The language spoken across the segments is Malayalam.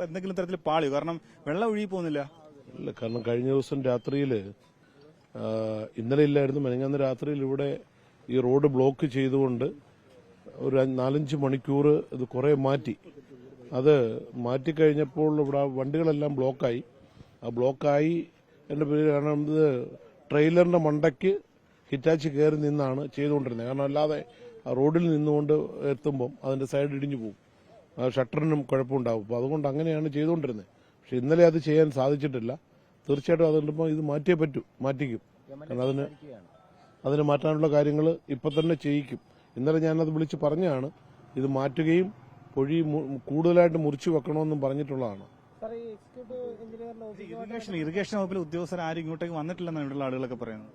എന്തെങ്കിലും തരത്തിൽ പാളിയോ? കാരണം വെള്ളം ഒഴുകി പോകുന്നില്ല. ഇല്ല, കാരണം കഴിഞ്ഞ ദിവസം രാത്രിയിൽ ഇന്നലെ ഇല്ലായിരുന്നു, മെനഞ്ഞാന്ന് രാത്രിയിൽ ഇവിടെ ഈ റോഡ് ബ്ലോക്ക് ചെയ്തുകൊണ്ട് ഒരു 4-5 മണിക്കൂർ ഇത് കുറെ മാറ്റി. അത് മാറ്റിക്കഴിഞ്ഞപ്പോൾ ഇവിടെ വണ്ടികളെല്ലാം ബ്ലോക്കായി. ആ ബ്ലോക്കായി എന്റെ പേര് കാരണം ഇത് ട്രെയിലറിന്റെ മണ്ടയ്ക്ക് ഹിറ്റാച്ചി കയറി നിന്നാണ് ചെയ്തുകൊണ്ടിരുന്നത്. കാരണം അല്ലാതെ ആ റോഡിൽ നിന്നുകൊണ്ട് എത്തുമ്പം അതിന്റെ സൈഡ് ഇടിഞ്ഞു പോകും, ഷട്ടറിനും കുഴപ്പമുണ്ടാവും. അപ്പോൾ അതുകൊണ്ട് അങ്ങനെയാണ് ചെയ്തുകൊണ്ടിരുന്നത്. പക്ഷെ ഇന്നലെ അത് ചെയ്യാൻ സാധിച്ചിട്ടില്ല. തീർച്ചയായിട്ടും അതുകൊണ്ടിപ്പോൾ ഇത് മാറ്റിയേ പറ്റൂ, മാറ്റിക്കും. കാരണം അതിന് മാറ്റാനുള്ള കാര്യങ്ങൾ ഇപ്പൊ തന്നെ ചെയ്യിക്കും. ഇന്നലെ ഞാനത് വിളിച്ച് പറഞ്ഞാണ് ഇത് മാറ്റുകയും പൊഴി കൂടുതലായിട്ട് മുറിച്ചു വെക്കണമെന്നും പറഞ്ഞിട്ടുള്ളതാണ്. ഇറിഗേഷൻ വകുപ്പിലെ ഉദ്യോഗസ്ഥർ ആരും ഇങ്ങോട്ടേക്ക് വന്നിട്ടില്ലെന്നാണ് ഇവിടെയുള്ള ആളുകളൊക്കെ പറയുന്നത്.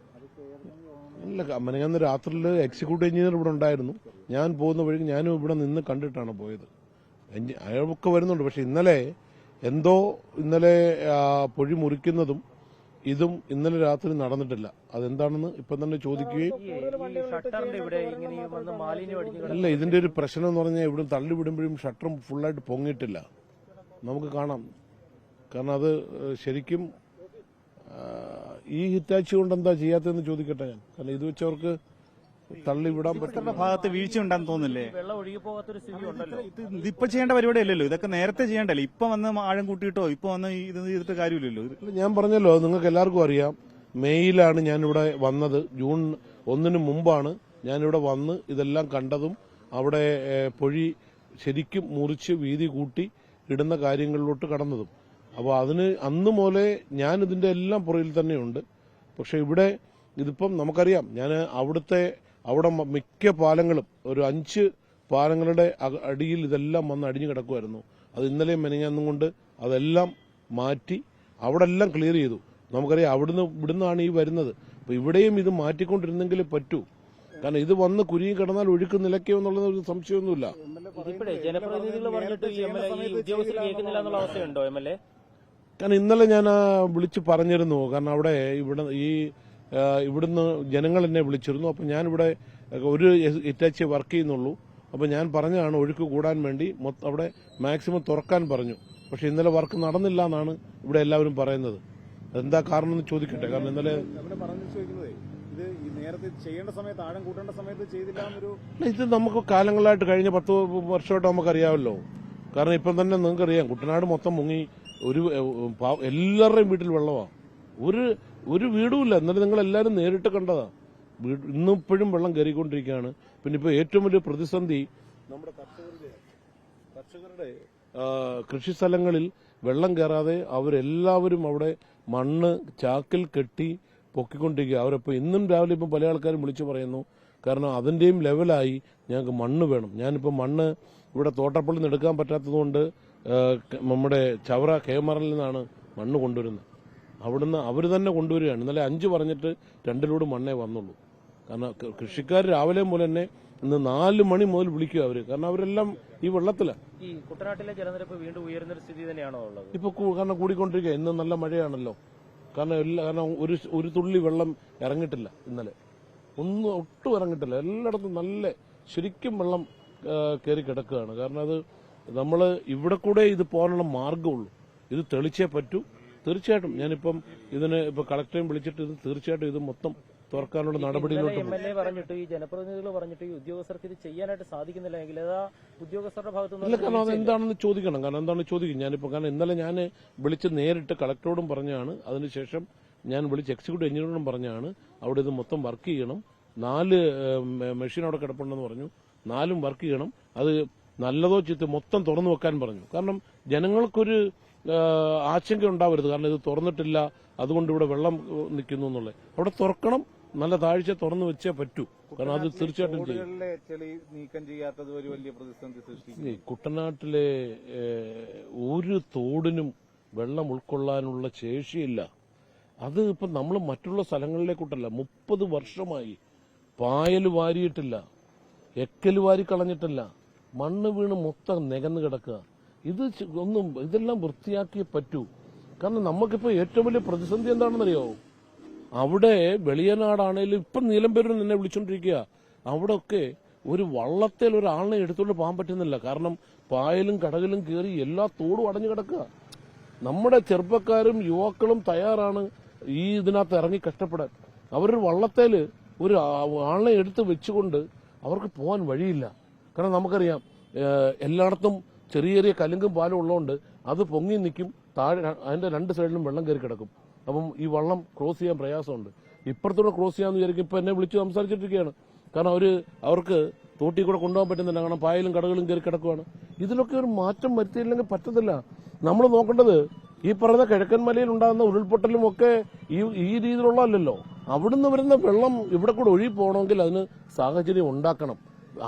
ഇല്ല, മെനഞ്ഞാന്ന് രാത്രിയിൽ എക്സിക്യൂട്ടീവ് എഞ്ചിനീയർ ഇവിടെ ഉണ്ടായിരുന്നു. ഞാൻ പോകുന്ന വഴി ഞാനും ഇവിടെ നിന്ന് കണ്ടിട്ടാണ് പോയത്. അയാളൊക്കെ വരുന്നുണ്ട്. പക്ഷെ ഇന്നലെ പൊഴി മുറിക്കുന്നതും ഇതും ഇന്നലെ രാത്രി നടന്നിട്ടില്ല. അതെന്താണെന്ന് ഇപ്പം തന്നെ ചോദിക്കുകയും അല്ല, ഇതിന്റെ ഒരു പ്രശ്നം എന്ന് പറഞ്ഞാൽ ഇവിടെ തള്ളിവിടുമ്പോഴും ഷട്ടറും ഫുള്ളായിട്ട് പൊങ്ങിയിട്ടില്ല. നമുക്ക് കാണാം. കാരണം അത് ശരിക്കും ഈ ഹിറ്റാച്ചി കൊണ്ട് എന്താ ചെയ്യാത്തതെന്ന് ചോദിക്കട്ടെ ഞാൻ. കാരണം ഇത് വെച്ചവർക്ക് തള്ളിവിടാൻ പറ്റുന്ന ഭാഗത്ത് വീഴ്ച ഉണ്ടാന്ന് തോന്നില്ലേ? വെള്ളം ഒഴുകി പോകാത്തൊരു സ്ഥിതി ഉണ്ടല്ലോ. ഇതിപ്പോ ചെയ്യേണ്ട പരിപാടി അല്ലല്ലോ, ഇതൊക്കെ നേരത്തെ ചെയ്യേണ്ടല്ലോ. ഇപ്പൊ വന്ന് ആഴം കൂട്ടിയിട്ടോ ഇപ്പൊ വന്ന് ഇത് ചെയ്തിട്ട് കാര്യമില്ലല്ലോ. ഞാൻ പറഞ്ഞല്ലോ, നിങ്ങൾക്ക് എല്ലാവർക്കും അറിയാം. മെയ്യിലാണ് ഞാനിവിടെ വന്നത്. ജൂൺ 1 മുമ്പാണ് ഞാനിവിടെ വന്ന് ഇതെല്ലാം കണ്ടതും അവിടെ പൊഴി ശരിക്കും മുറിച്ച് വീതി കൂട്ടി ഇടുന്ന കാര്യങ്ങളിലോട്ട് കടന്നതും. അപ്പോൾ അന്ന് മുതലേ ഞാൻ ഇതിന്റെ എല്ലാം പുറകിൽ തന്നെയുണ്ട്. പക്ഷെ ഇവിടെ ഇതിപ്പം നമുക്കറിയാം, ഞാൻ അവിടെ മിക്ക പാലങ്ങളും ഒരു 5 പാലങ്ങളുടെ അടിയിൽ ഇതെല്ലാം വന്ന് അടിഞ്ഞു കിടക്കുമായിരുന്നു. അത് ഇന്നലെയും മെനഞ്ഞാന്നും കൊണ്ട് അതെല്ലാം മാറ്റി അവിടെ എല്ലാം ക്ലിയർ ചെയ്തു. നമുക്കറിയാം ഇവിടുന്നാണ് ഈ വരുന്നത്. അപ്പൊ ഇവിടെയും ഇത് മാറ്റിക്കൊണ്ടിരുന്നെങ്കിലേ പറ്റൂ. കാരണം ഇത് വന്ന് കുരുങ്ങി കിടന്നാൽ ഒഴുക്ക് നിലയ്ക്കോ എന്നുള്ളത് ഒരു സംശയമൊന്നുമില്ല. ജനപ്രതിനിധികൾ പറഞ്ഞിട്ട് അവസ്ഥയുണ്ടോ എം എൽ എ? കാരണം ഇന്നലെ ഞാൻ വിളിച്ച് പറഞ്ഞിരുന്നു. കാരണം അവിടെ ഇവിടുന്ന് ജനങ്ങൾ എന്നെ വിളിച്ചിരുന്നു. അപ്പം ഞാനിവിടെ ഒരു ഹിറ്റാച്ചി വർക്ക് ചെയ്യുന്നുള്ളൂ. അപ്പം ഞാൻ പറഞ്ഞതാണ് ഒഴുക്ക് കൂടാൻ വേണ്ടി അവിടെ മാക്സിമം തുറക്കാൻ പറഞ്ഞു. പക്ഷെ ഇന്നലെ വർക്ക് നടന്നില്ല എന്നാണ് ഇവിടെ എല്ലാവരും പറയുന്നത്. എന്താ കാരണം എന്ന് ചോദിക്കട്ടെ. കാരണം ഇന്നലെ ഇത് നമുക്ക് കാലങ്ങളായിട്ട് കഴിഞ്ഞ 10 വർഷമായിട്ട് നമുക്കറിയാമല്ലോ. കാരണം ഇപ്പം തന്നെ നിങ്ങൾക്കറിയാം, കുട്ടനാട് മൊത്തം മുങ്ങി. എല്ലാവരുടെയും വീട്ടിൽ വെള്ളമാണ്. ഒരു വീടുമില്ല. എന്നാലും നിങ്ങൾ എല്ലാവരും നേരിട്ട് കണ്ടതാ. ഇന്നിപ്പോഴും വെള്ളം കയറിക്കൊണ്ടിരിക്കുകയാണ്. പിന്നെ ഇപ്പൊ ഏറ്റവും വലിയ പ്രതിസന്ധി നമ്മുടെ കർഷകരുടെ കൃഷി സ്ഥലങ്ങളിൽ വെള്ളം കയറാതെ അവരെല്ലാവരും അവിടെ മണ്ണ് ചാക്കിൽ കെട്ടി പൊക്കിക്കൊണ്ടിരിക്കുക. അവരിപ്പോൾ ഇന്നും രാവിലെ ഇപ്പം പല ആൾക്കാരും വിളിച്ചു പറയുന്നു, കാരണം അതിന്റെയും ലെവലായി ഞങ്ങൾക്ക് മണ്ണ് വേണം. ഞാനിപ്പോൾ മണ്ണ് ഇവിടെ തോട്ടപ്പള്ളിയിൽ നിന്ന് എടുക്കാൻ പറ്റാത്തതുകൊണ്ട് നമ്മുടെ ചവറ കേമറിൽ നിന്നാണ് മണ്ണ് കൊണ്ടുവരുന്നത്. അവിടുന്ന് അവർ തന്നെ കൊണ്ടുവരികയാണ്. ഇന്നലെ 5 പറഞ്ഞിട്ട് 2 ലോഡ് മണ്ണേ വന്നുള്ളൂ. കാരണം കൃഷിക്കാർ രാവിലെ മുതൽ തന്നെ ഇന്ന് 4 മണി മുതൽ വിളിക്കുക അവര്. കാരണം അവരെല്ലാം ഈ വെള്ളത്തിലാണ്. ഈ കുട്ടനാട്ടിലെ ജലനിരപ്പ് വീണ്ടും ഉയരുന്ന സ്ഥിതി തന്നെയാണോ ഉള്ളത്? ഇപ്പൊ കാരണം കൂടിക്കൊണ്ടിരിക്കുക. ഇന്ന് നല്ല മഴയാണല്ലോ. കാരണം ഒരു തുള്ളി വെള്ളം ഇറങ്ങിയിട്ടില്ല ഇന്നലെ. ഒട്ടും ഇറങ്ങിയിട്ടില്ല. എല്ലായിടത്തും നല്ല ശരിക്കും വെള്ളം കയറി കിടക്കുകയാണ്. കാരണം അത് നമ്മൾ ഇവിടെ കൂടെ ഇത് പോകാനുള്ള മാർഗമുള്ളൂ. ഇത് തെളിച്ചേ പറ്റൂ. തീർച്ചയായിട്ടും ഞാനിപ്പം ഇതിന് ഇപ്പൊ കളക്ടറേയും വിളിച്ചിട്ട് ഇത് തീർച്ചയായിട്ടും ഇത് മൊത്തം തുറക്കാനുള്ള നടപടിയിലോട്ട് പറഞ്ഞിട്ട് ഈ ജനപ്രതിനിധികൾ പറഞ്ഞിട്ട് ഈ ഉദ്യോഗസ്ഥർക്ക് ഇത് ചെയ്യാനായിട്ട് സാധിക്കുന്നില്ല എങ്കിൽ ഉദ്യോഗസ്ഥരുടെ ഭാഗത്തുനിന്ന് ഇല്ല. കാരണം അതെന്താണെന്ന് ചോദിക്കണം. കാരണം എന്താണെന്ന് ചോദിക്കും ഞാനിപ്പോ. കാരണം ഇന്നലെ ഞാൻ വിളിച്ച് നേരിട്ട് കളക്ടറോടും പറഞ്ഞാണ്. അതിനുശേഷം ഞാൻ വിളിച്ച് എക്സിക്യൂട്ടീവ് എഞ്ചിനീയറോടും പറഞ്ഞാണ് അവിടെ ഇത് മൊത്തം വർക്ക് ചെയ്യണം. 4 മെഷീൻ അവിടെ കിടപ്പുണ്ടെന്ന് പറഞ്ഞു. 4ഉം വർക്ക് ചെയ്യണം. അത് നല്ലതോ ചീത്തോ മൊത്തം തുറന്നു വെക്കാൻ പറഞ്ഞു. കാരണം ജനങ്ങൾക്കൊരു ആശങ്ക ഉണ്ടാവരുത്. കാരണം ഇത് തുറന്നിട്ടില്ല, അതുകൊണ്ട് ഇവിടെ വെള്ളം നിൽക്കുന്നു എന്നുള്ളത്. അവിടെ തുറക്കണം. നല്ല താഴ്ച തുറന്നു വെച്ചേ പറ്റൂ. കാരണം അത് തീർച്ചയായിട്ടും നീക്കം ചെയ്യാത്തത് ഒരു വലിയ പ്രതിസന്ധി സൃഷ്ടിക്കും. കുട്ടനാട്ടിലെ ഒരു തോടിനും വെള്ളം ഉൾക്കൊള്ളാനുള്ള ശേഷിയില്ല. അത് ഇപ്പം നമ്മൾ മറ്റുള്ള സ്ഥലങ്ങളിലേക്കൂട്ടല്ല. 30 വർഷമായി പായൽ വാരിയിട്ടില്ല, എക്കൽ വാരി കളഞ്ഞിട്ടില്ല. മണ്ണ് വീണ് മൊത്തം നികന്നു കിടക്കുക. ഇതെല്ലാം വൃത്തിയാക്കിയേ പറ്റൂ. കാരണം നമുക്കിപ്പോ ഏറ്റവും വലിയ പ്രതിസന്ധി എന്താണെന്നറിയോ? അവിടെ വെളിയനാടാണേലും ഇപ്പം നീലംപേരൂരിൽ എന്നെ വിളിച്ചോണ്ടിരിക്കുക. അവിടെ ഒക്കെ ഒരു വള്ളത്തിൽ ഒരാളിനെ എടുത്തുകൊണ്ട് പോകാൻ പറ്റുന്നില്ല. കാരണം പായലും കടകിലും കയറി എല്ലാ തോടും അടഞ്ഞു കിടക്കുക. നമ്മുടെ ചെറുപ്പക്കാരും യുവാക്കളും തയ്യാറാണ് ഈ ഇതിനകത്ത് ഇറങ്ങി കഷ്ടപ്പെടാൻ. അവരൊരു വള്ളത്തേല് ഒരു ആളിനെ എടുത്ത് വെച്ചുകൊണ്ട് അവർക്ക് പോകാൻ വഴിയില്ല. കാരണം നമുക്കറിയാം എല്ലായിടത്തും ചെറിയ ചെറിയ കലുങ്കും പാലും ഉള്ളതുകൊണ്ട് അത് പൊങ്ങി നിൽക്കും, താഴെ അതിന്റെ രണ്ട് സൈഡിലും വെള്ളം കയറി കിടക്കും. അപ്പം ഈ വള്ളം ക്രോസ് ചെയ്യാൻ പ്രയാസമുണ്ട്. ഇപ്പുറത്തൂടെ ക്രോസ് ചെയ്യാന്ന് വിചാരിക്കും. ഇപ്പൊ എന്നെ വിളിച്ച് സംസാരിച്ചിട്ടിരിക്കുകയാണ്. കാരണം അവർക്ക് തോട്ടി കൂടെ കൊണ്ടുപോകാൻ പറ്റുന്നില്ല. കാരണം പായലും കടകളും കയറി കിടക്കുവാണ്. ഇതിലൊക്കെ ഒരു മാറ്റം വരുത്തിയില്ലെങ്കിൽ പറ്റത്തില്ല. നമ്മൾ നോക്കേണ്ടത് ഈ പറയുന്ന കിഴക്കൻ മലയിൽ ഉണ്ടാകുന്ന ഉരുൾപൊട്ടലും ഒക്കെ ഈ രീതിയിലുള്ളതല്ലോ. അവിടുന്ന് വരുന്ന വെള്ളം ഇവിടെ കൂടെ ഒഴുകി പോകണമെങ്കിൽ അതിന് സാഹചര്യം ഉണ്ടാക്കണം.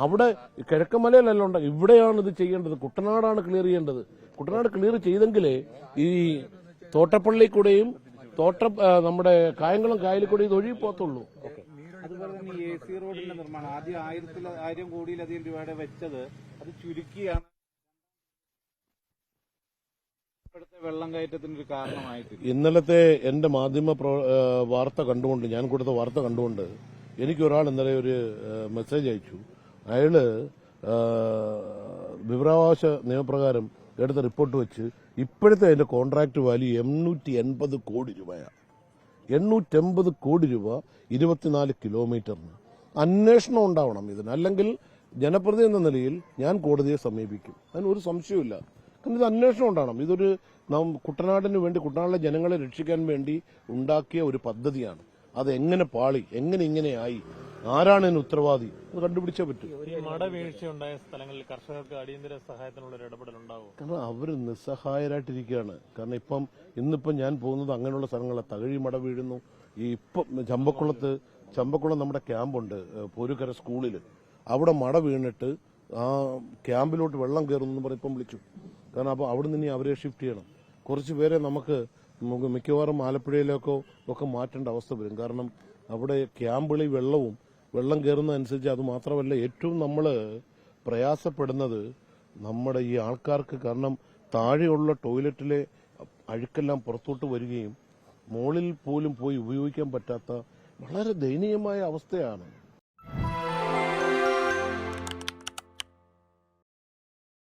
അവിടെ കിഴക്കൻ മലയിലല്ല ഉണ്ടാകും, ഇവിടെയാണ് ഇത് ചെയ്യേണ്ടത്. കുട്ടനാടാണ് ക്ലിയർ ചെയ്യേണ്ടത്. കുട്ടനാട് ക്ലിയർ ചെയ്തെങ്കിലേ ഈ തോട്ടപ്പള്ളി കൂടെയും നമ്മുടെ കായംകുളം കായലിൽ കൂടെ ഇത് ഒഴുകി പോകത്തുള്ളൂ. അതുപോലെ തന്നെ ഈ AC റോഡിന്റെ നിർമ്മാണം ആദ്യം 1000 കോടിയിലധികം രൂപയുടെ വെച്ചത് അത് ചുരുക്കിയാണ് ഇപ്പോഴത്തെ വെള്ളം കയറ്റത്തിനൊരു കാരണമായിട്ടില്ല. ഇന്നലത്തെ എന്റെ മാധ്യമ വാർത്ത കണ്ടുകൊണ്ട്, ഞാൻ കൊടുത്ത വാർത്ത കണ്ടുകൊണ്ട് എനിക്കൊരാൾ ഇന്നലെ ഒരു മെസ്സേജ് അയച്ചു. അയാള് വിവരാവകാശ നിയമപ്രകാരം എടുത്ത റിപ്പോർട്ട് വെച്ച് ഇപ്പോഴത്തെ അതിന്റെ കോൺട്രാക്ട് വാല്യൂ 880 കോടി രൂപയാണ്. 880 കോടി രൂപ 24 കിലോമീറ്ററിന്. അന്വേഷണം ഉണ്ടാവണം ഇതിന്. അല്ലെങ്കിൽ ജനപ്രതിനിധി എന്ന നിലയിൽ ഞാൻ കോടതിയെ സമീപിക്കും. അതിനൊരു സംശയമില്ല. കാരണം ഇത് അന്വേഷണം ഉണ്ടാവണം. ഇതൊരു കുട്ടനാടിന് വേണ്ടി, കുട്ടനാട്ടിലെ ജനങ്ങളെ രക്ഷിക്കാൻ വേണ്ടി ഉണ്ടാക്കിയ ഒരു പദ്ധതിയാണ്. അത് എങ്ങനെ പാളി, എങ്ങനെ ഇങ്ങനെയായി, ആരാണ് ഇതിന് ഉത്തരവാദി, അത് കണ്ടുപിടിച്ചേ പറ്റും. മടവീഴ്ചയുണ്ടായ സ്ഥലങ്ങളിൽ കർഷകർക്ക് അടിയന്തര സഹായത്തിനുള്ള ഒരു ഇടപെടൽ ഉണ്ടാവും. കാരണം അവർ നിസ്സഹായരായിട്ടിരിക്കുകയാണ്. കാരണം ഇന്നിപ്പം ഞാൻ പോകുന്നത് അങ്ങനെയുള്ള സ്ഥലങ്ങളാണ്. തകഴി മട വീഴുന്നു. ഈ ഇപ്പം ചമ്പക്കുളം നമ്മുടെ ക്യാമ്പുണ്ട്, പോരുക്കര സ്കൂളിൽ. അവിടെ മട വീണിട്ട് ആ ക്യാമ്പിലോട്ട് വെള്ളം കയറുന്നു പറഞ്ഞ് ഇപ്പം വിളിച്ചു. കാരണം അപ്പോൾ അവിടെ നിന്ന് അവരെ ഷിഫ്റ്റ് ചെയ്യണം. കുറച്ച് പേരെ നമുക്ക് മിക്കവാറും ആലപ്പുഴയിലേക്കോ ഒക്കെ മാറ്റേണ്ട അവസ്ഥ വരും. കാരണം അവിടെ ക്യാമ്പുകളിൽ വെള്ളം കയറുന്നതനുസരിച്ച്. അത് മാത്രമല്ല, ഏറ്റവും നമ്മൾ പ്രയാസപ്പെടുന്നത് നമ്മുടെ ഈ ആൾക്കാർക്ക്. കാരണം താഴെയുള്ള ടോയ്ലറ്റിലെ അഴുക്കെല്ലാം പുറത്തോട്ട് വരികയും മുകളിൽ പോലും പോയി ഉപയോഗിക്കാൻ പറ്റാത്ത വളരെ ദയനീയമായ അവസ്ഥയാണ്.